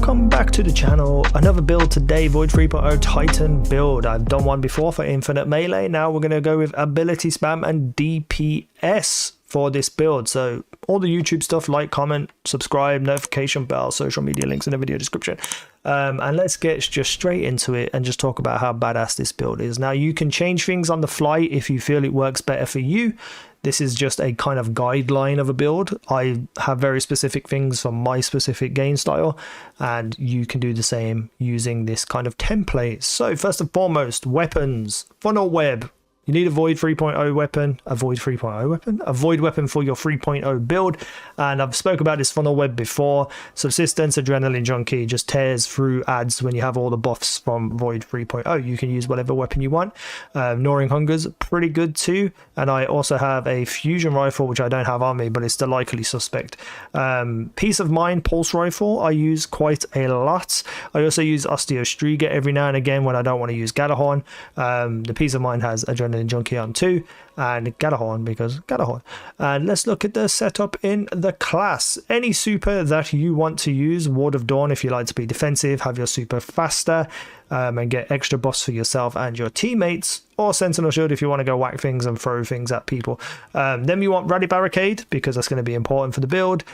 welcome back to the channel. Another build today, Void 3.0 Titan build. I've done one before for infinite melee. Now we're going to go with ability spam and DPS for this build. So all the YouTube stuff, like, comment, subscribe, notification bell, social media links in the video description. And let's get just straight into it and just talk about how badass this build is. Now you can change things on the fly if you feel it works better for you. This is just a kind of guideline of a build. I have very specific things for my specific game style, and you can do the same using this kind of template. So first and foremost, weapons, funnel web. You need a Void 3.0 weapon, a Void 3.0 weapon, a Void weapon for your 3.0 build. And I've spoke about this funnel web before. Subsistence, Adrenaline Junkie just tears through ads when you have all the buffs from Void 3.0. You can use whatever weapon you want. Gnawing Hunger's pretty good too. And I also have a fusion rifle, which I don't have on me, but it's the likely suspect. Peace of Mind pulse rifle I use quite a lot. I also use Osteostriga every now and again when I don't want to use Gallahorn. The Peace of Mind has Adrenaline Junkie on too, and Gallahorn because Gallahorn. And let's look at the setup in the class. Any super that you want to use, Ward of Dawn if you like to be defensive, have your super faster and get extra buffs for yourself and your teammates, or Sentinel Shield if you want to go whack things and throw things at people. Then we want Rally Barricade because that's going to be important for the build,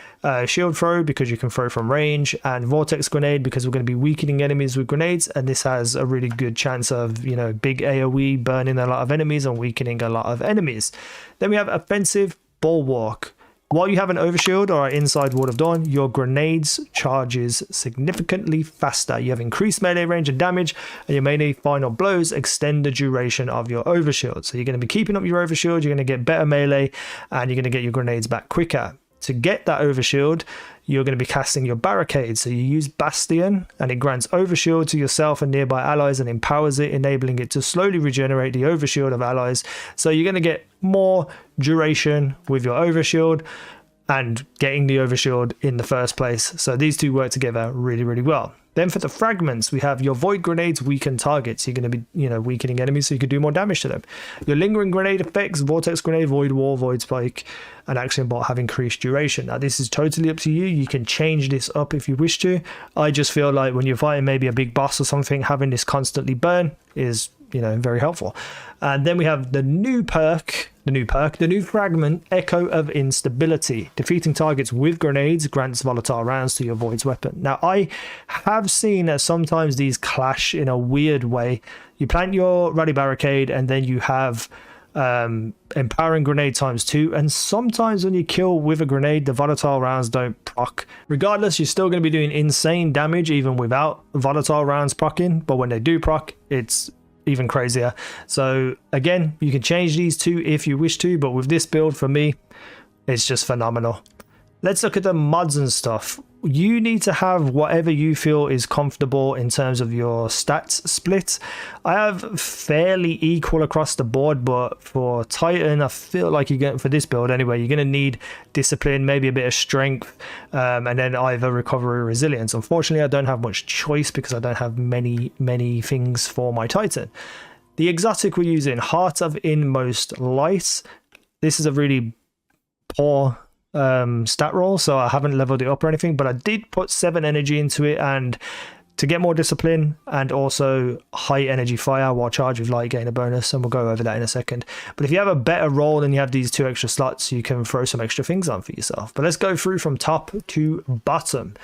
Shield Throw because you can throw from range, and Vortex Grenade because we're going to be weakening enemies with grenades, and this has a really good chance of, you know, big AoE, burning a lot of enemies and weakening a lot of enemies. Then we have Offensive Bulwark. While you have an overshield or inside Ward of Dawn, your grenades charges significantly faster. You have increased melee range and damage, and your melee final blows extend the duration of your overshield. So you're going to be keeping up your overshield, you're going to get better melee, and you're going to get your grenades back quicker. To get that overshield, you're going to be casting your barricade. So you use Bastion, and it grants overshield to yourself and nearby allies and empowers it, enabling it to slowly regenerate the overshield of allies. So you're going to get more duration with your overshield and getting the overshield in the first place. So these two work together really, really well. Then for the fragments, we have your void grenades weaken targets. You're going to be, you know, weakening enemies so you can do more damage to them. Your lingering grenade effects, vortex grenade, void wall, void spike, and action bot have increased duration. Now this is totally up to you. You can change this up if you wish to. I just feel like when you're fighting maybe a big boss or something, having this constantly burn is, you know, very helpful. And then we have the new fragment, Echo of Instability. Defeating targets with grenades grants volatile rounds to your void's weapon. Now I have seen that sometimes these clash in a weird way. You plant your Rally Barricade and then you have empowering grenade ×2, and sometimes when you kill with a grenade the volatile rounds don't proc. Regardless, you're still going to be doing insane damage even without volatile rounds proccing, but when they do proc, it's even crazier. So again, you can change these two if you wish to, but with this build, for me, it's just phenomenal. Let's look at the mods and stuff. You need to have whatever you feel is comfortable in terms of your stats split. I have fairly equal across the board, but for Titan, I feel like you're getting, for this build anyway, you're going to need discipline, maybe a bit of strength, and then either recovery or resilience. Unfortunately, I don't have much choice because I don't have many things for my Titan. The exotic we're using, Heart of Inmost Light. This is a really poor stat roll, so I haven't leveled it up or anything, but I did put 7 energy into it, and to get more discipline and also high energy fire while charged with light gain a bonus, and we'll go over that in a second. But if you have a better roll and you have these 2 extra slots, you can throw some extra things on for yourself. But let's go through from top to bottom.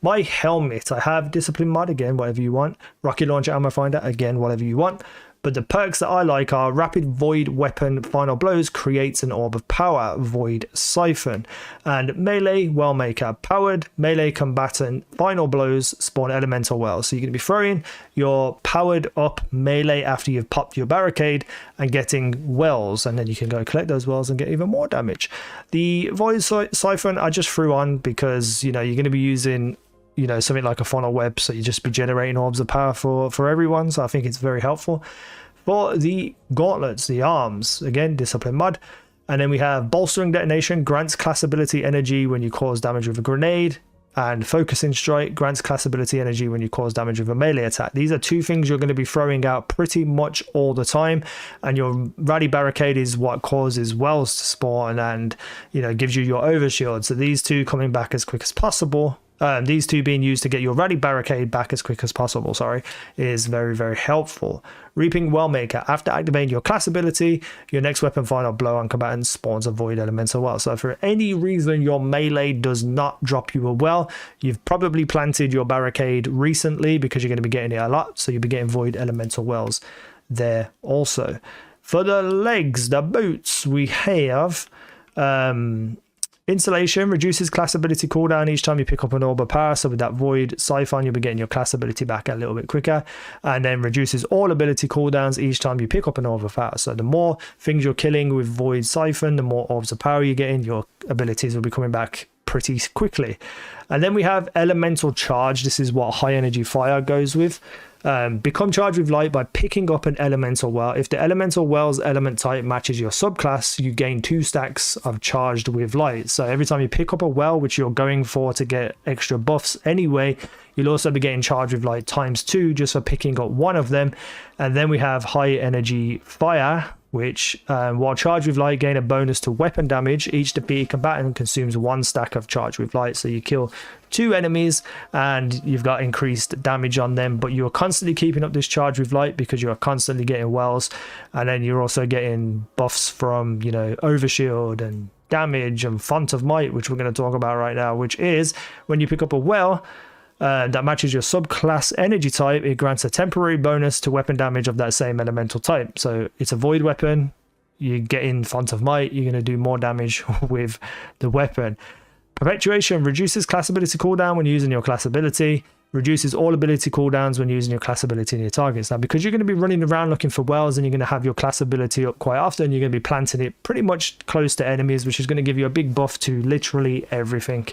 My helmet, I have discipline mod, again whatever you want. Rocket launcher, ammo finder, again whatever you want. But the perks that I like are Rapid Void Weapon Final Blows creates an orb of power, Void Siphon, and Melee Wellmaker. Powered melee combatant Final Blows spawn elemental wells. So you're going to be throwing your powered up melee after you've popped your barricade and getting wells, and then you can go collect those wells and get even more damage. The Void Siphon I just threw on because, you know, you're going to be using, you know, something like a funnel web, so you just be generating orbs of power for everyone, so I think it's very helpful. For the gauntlets, the arms, again discipline mod, and then we have bolstering detonation, grants class ability energy when you cause damage with a grenade, and focusing strike grants class ability energy when you cause damage with a melee attack. These are 2 things you're going to be throwing out pretty much all the time, and your Rally Barricade is what causes wells to spawn and, you know, gives you your overshield. So these 2 coming back as quick as possible These two being used to get your rally barricade back as quick as possible, is very, very helpful. Reaping Wellmaker. After activating your class ability, your next weapon final blow on combatant spawns a void elemental well. So for any reason your melee does not drop you a well, you've probably planted your barricade recently because you're going to be getting it a lot. So you'll be getting void elemental wells there also. For the legs, the boots, we have Installation reduces class ability cooldown each time you pick up an orb of power. So with that void siphon, you'll be getting your class ability back a little bit quicker, and then reduces all ability cooldowns each time you pick up an orb of power. So the more things you're killing with void siphon, the more orbs of power you're getting, your abilities will be coming back pretty quickly. And then we have elemental charge. This is what high energy fire goes with. Become charged with light by picking up an elemental well. If the elemental well's element type matches your subclass, you gain 2 stacks of charged with light. So every time you pick up a well, which you're going for to get extra buffs anyway, you'll also be getting charged with light ×2 just for picking up one of them. And then we have high energy fire, which while charged with light, gain a bonus to weapon damage. Each defeated combatant consumes 1 stack of charged with light. So you kill 2 enemies and you've got increased damage on them, but you're constantly keeping up this charge with light because you're constantly getting wells, and then you're also getting buffs from, you know, overshield and damage and font of might, which we're going to talk about right now, which is when you pick up a well that matches your subclass energy type, it grants a temporary bonus to weapon damage of that same elemental type. So it's a void weapon, you get in font of might, you're going to do more damage with the weapon. Perpetuation reduces class ability cooldown when using your class ability, reduces all ability cooldowns when using your class ability in your targets. Now, because you're going to be running around looking for wells and you're going to have your class ability up quite often, you're going to be planting it pretty much close to enemies, which is going to give you a big buff to literally everything.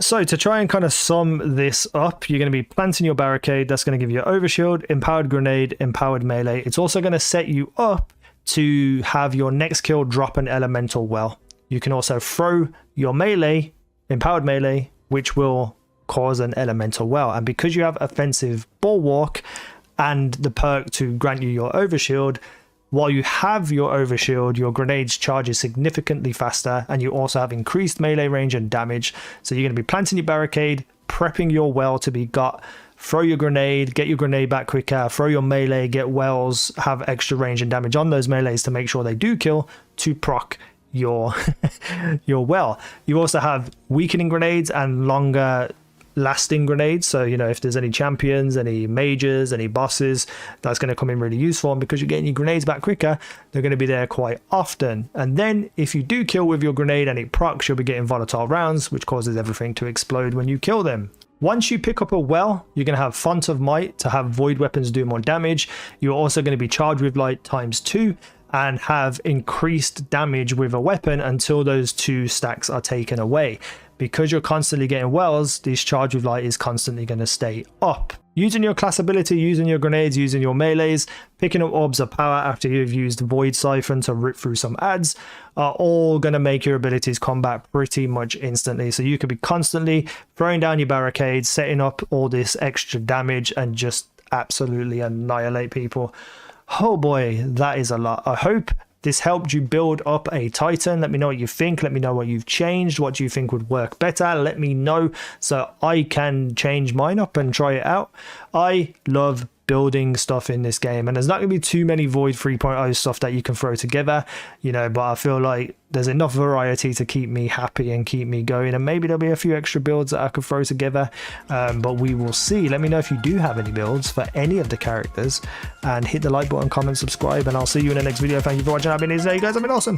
So to try and kind of sum this up, you're going to be planting your barricade. That's going to give you overshield, empowered grenade, empowered melee. It's also going to set you up to have your next kill drop an elemental well. You can also throw your melee, empowered melee, which will cause an elemental well. And because you have offensive bulwark and the perk to grant you your overshield, while you have your overshield, your grenades charges significantly faster, and you also have increased melee range and damage. So you're going to be planting your barricade, prepping your well to be got, throw your grenade, get your grenade back quicker, throw your melee, get wells, have extra range and damage on those melees to make sure they do kill, to proc your your well. You also have weakening grenades and longer lasting grenades, so you know, if there's any champions, any mages, any bosses, that's going to come in really useful. And because you're getting your grenades back quicker, they're going to be there quite often. And then if you do kill with your grenade and it procs, you'll be getting volatile rounds, which causes everything to explode when you kill them. Once you pick up a well, you're going to have font of might to have void weapons do more damage. You're also going to be charged with light ×2 and have increased damage with a weapon until those 2 stacks are taken away. Because you're constantly getting wells, this charge with light is constantly going to stay up. Using your class ability, using your grenades, using your melees, picking up orbs of power after you've used void siphon to rip through some ads are all going to make your abilities come back pretty much instantly. So you could be constantly throwing down your barricades, setting up all this extra damage, and just absolutely annihilate people. Oh boy, that is a lot. I hope this helped you build up a Titan. Let me know what you think. Let me know what you've changed. What do you think would work better? Let me know so I can change mine up and try it out. I love building stuff in this game, and there's not going to be too many Void 3.0 stuff that you can throw together, you know, but I feel like there's enough variety to keep me happy and keep me going, and maybe there'll be a few extra builds that I could throw together, but we will see. Let me know if you do have any builds for any of the characters, and hit the like button, comment, subscribe, and I'll see you in the next video. Thank you for watching. I've been easynow. You guys have been awesome.